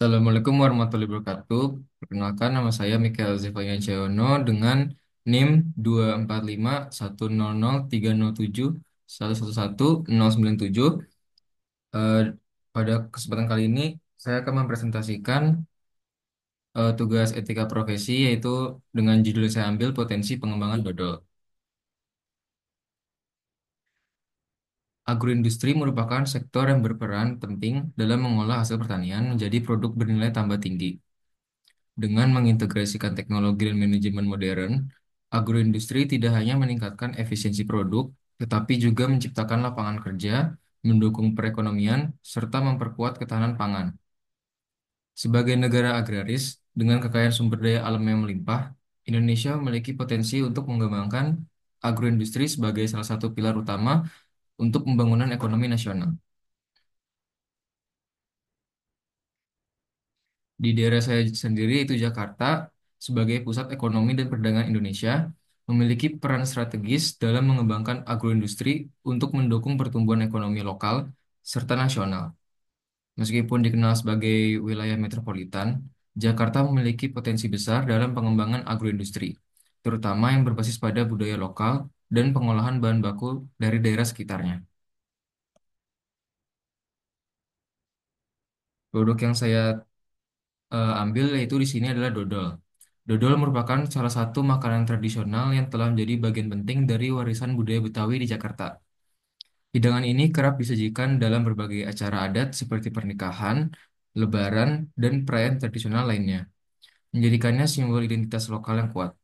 Assalamualaikum warahmatullahi wabarakatuh. Perkenalkan nama saya Mikael Zevanya Ciono dengan NIM 245103037111097. Eh, Pada kesempatan kali ini saya akan mempresentasikan tugas etika profesi yaitu dengan judul yang saya ambil potensi pengembangan dodol. Agroindustri merupakan sektor yang berperan penting dalam mengolah hasil pertanian menjadi produk bernilai tambah tinggi. Dengan mengintegrasikan teknologi dan manajemen modern, agroindustri tidak hanya meningkatkan efisiensi produk, tetapi juga menciptakan lapangan kerja, mendukung perekonomian, serta memperkuat ketahanan pangan. Sebagai negara agraris dengan kekayaan sumber daya alam yang melimpah, Indonesia memiliki potensi untuk mengembangkan agroindustri sebagai salah satu pilar utama untuk pembangunan ekonomi nasional. Di daerah saya sendiri, yaitu Jakarta, sebagai pusat ekonomi dan perdagangan Indonesia, memiliki peran strategis dalam mengembangkan agroindustri untuk mendukung pertumbuhan ekonomi lokal serta nasional. Meskipun dikenal sebagai wilayah metropolitan, Jakarta memiliki potensi besar dalam pengembangan agroindustri, terutama yang berbasis pada budaya lokal dan pengolahan bahan baku dari daerah sekitarnya. Produk yang saya ambil yaitu di sini adalah dodol. Dodol merupakan salah satu makanan tradisional yang telah menjadi bagian penting dari warisan budaya Betawi di Jakarta. Hidangan ini kerap disajikan dalam berbagai acara adat seperti pernikahan, lebaran, dan perayaan tradisional lainnya, menjadikannya simbol identitas lokal yang kuat.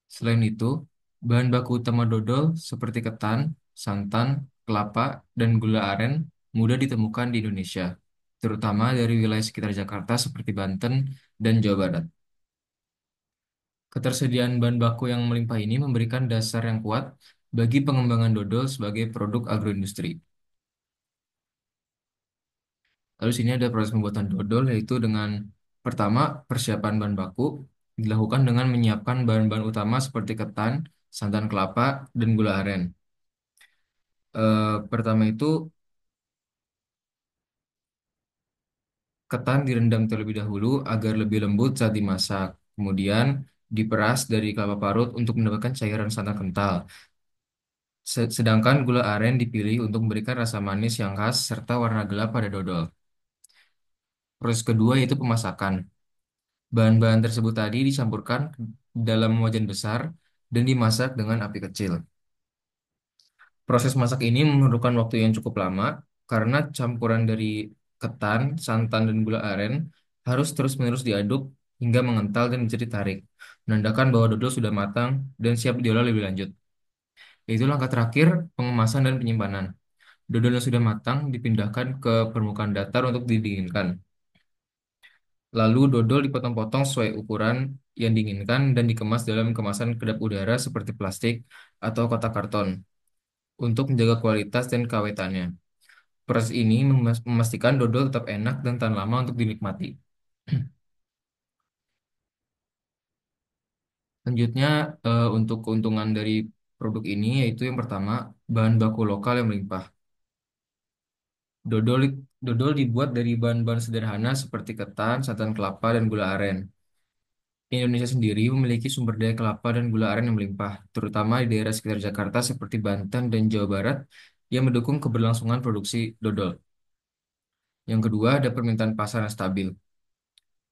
Selain itu, bahan baku utama dodol seperti ketan, santan, kelapa, dan gula aren mudah ditemukan di Indonesia, terutama dari wilayah sekitar Jakarta seperti Banten dan Jawa Barat. Ketersediaan bahan baku yang melimpah ini memberikan dasar yang kuat bagi pengembangan dodol sebagai produk agroindustri. Lalu sini ada proses pembuatan dodol yaitu dengan pertama persiapan bahan baku dilakukan dengan menyiapkan bahan-bahan utama seperti ketan, santan kelapa, dan gula aren. Pertama itu ketan direndam terlebih dahulu agar lebih lembut saat dimasak. Kemudian diperas dari kelapa parut untuk mendapatkan cairan santan kental. Sedangkan gula aren dipilih untuk memberikan rasa manis yang khas serta warna gelap pada dodol. Proses kedua yaitu pemasakan. Bahan-bahan tersebut tadi dicampurkan dalam wajan besar dan dimasak dengan api kecil. Proses masak ini memerlukan waktu yang cukup lama karena campuran dari ketan, santan, dan gula aren harus terus-menerus diaduk hingga mengental dan menjadi tarik, menandakan bahwa dodol sudah matang dan siap diolah lebih lanjut. Yaitu langkah terakhir, pengemasan dan penyimpanan. Dodol yang sudah matang dipindahkan ke permukaan datar untuk didinginkan. Lalu dodol dipotong-potong sesuai ukuran yang diinginkan dan dikemas dalam kemasan kedap udara seperti plastik atau kotak karton untuk menjaga kualitas dan keawetannya. Proses ini memastikan dodol tetap enak dan tahan lama untuk dinikmati. Selanjutnya, untuk keuntungan dari produk ini yaitu yang pertama, bahan baku lokal yang melimpah. Dodol, dodol dibuat dari bahan-bahan sederhana seperti ketan, santan kelapa, dan gula aren. Indonesia sendiri memiliki sumber daya kelapa dan gula aren yang melimpah, terutama di daerah sekitar Jakarta seperti Banten dan Jawa Barat yang mendukung keberlangsungan produksi dodol. Yang kedua, ada permintaan pasar yang stabil.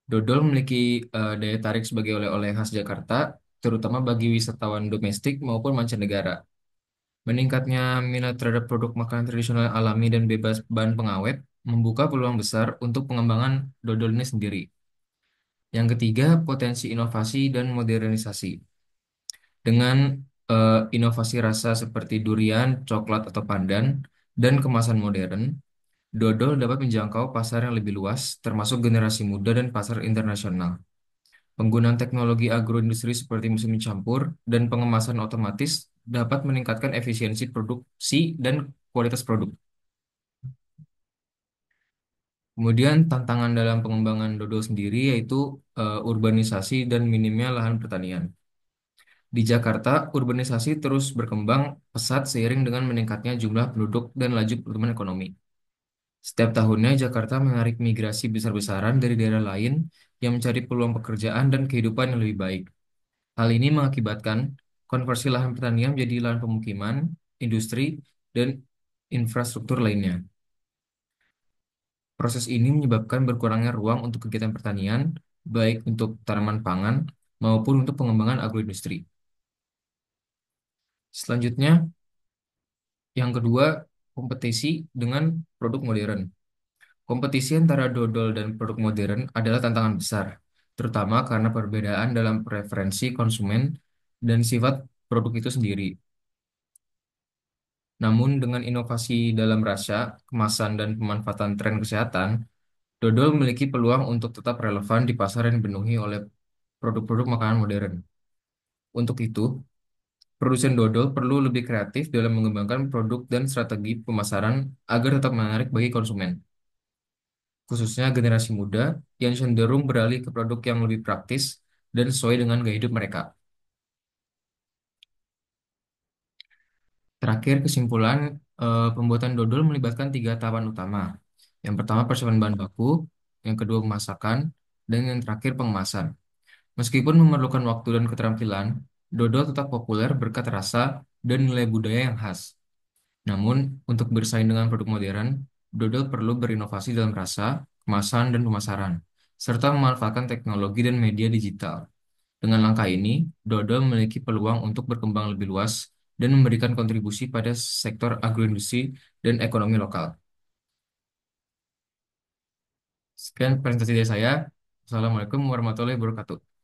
Dodol memiliki daya tarik sebagai oleh-oleh khas Jakarta, terutama bagi wisatawan domestik maupun mancanegara. Meningkatnya minat terhadap produk makanan tradisional alami dan bebas bahan pengawet membuka peluang besar untuk pengembangan dodol ini sendiri. Yang ketiga, potensi inovasi dan modernisasi. Dengan inovasi rasa seperti durian, coklat, atau pandan, dan kemasan modern, dodol dapat menjangkau pasar yang lebih luas, termasuk generasi muda dan pasar internasional. Penggunaan teknologi agroindustri seperti mesin campur dan pengemasan otomatis dapat meningkatkan efisiensi produksi dan kualitas produk. Kemudian tantangan dalam pengembangan dodol sendiri yaitu urbanisasi dan minimnya lahan pertanian. Di Jakarta, urbanisasi terus berkembang pesat seiring dengan meningkatnya jumlah penduduk dan laju pertumbuhan ekonomi. Setiap tahunnya, Jakarta menarik migrasi besar-besaran dari daerah lain yang mencari peluang pekerjaan dan kehidupan yang lebih baik. Hal ini mengakibatkan konversi lahan pertanian menjadi lahan pemukiman, industri, dan infrastruktur lainnya. Proses ini menyebabkan berkurangnya ruang untuk kegiatan pertanian, baik untuk tanaman pangan maupun untuk pengembangan agroindustri. Selanjutnya, yang kedua, kompetisi dengan produk modern. Kompetisi antara dodol dan produk modern adalah tantangan besar, terutama karena perbedaan dalam preferensi konsumen dan sifat produk itu sendiri. Namun, dengan inovasi dalam rasa, kemasan, dan pemanfaatan tren kesehatan, dodol memiliki peluang untuk tetap relevan di pasar yang dipenuhi oleh produk-produk makanan modern. Untuk itu, produsen dodol perlu lebih kreatif dalam mengembangkan produk dan strategi pemasaran agar tetap menarik bagi konsumen, khususnya generasi muda yang cenderung beralih ke produk yang lebih praktis dan sesuai dengan gaya hidup mereka. Terakhir, kesimpulan, pembuatan dodol melibatkan tiga tahapan utama. Yang pertama, persiapan bahan baku, yang kedua, pemasakan, dan yang terakhir, pengemasan. Meskipun memerlukan waktu dan keterampilan, dodol tetap populer berkat rasa dan nilai budaya yang khas. Namun, untuk bersaing dengan produk modern, dodol perlu berinovasi dalam rasa, kemasan, dan pemasaran, serta memanfaatkan teknologi dan media digital. Dengan langkah ini, dodol memiliki peluang untuk berkembang lebih luas dan memberikan kontribusi pada sektor agroindustri dan ekonomi lokal. Sekian presentasi dari saya. Assalamualaikum warahmatullahi wabarakatuh.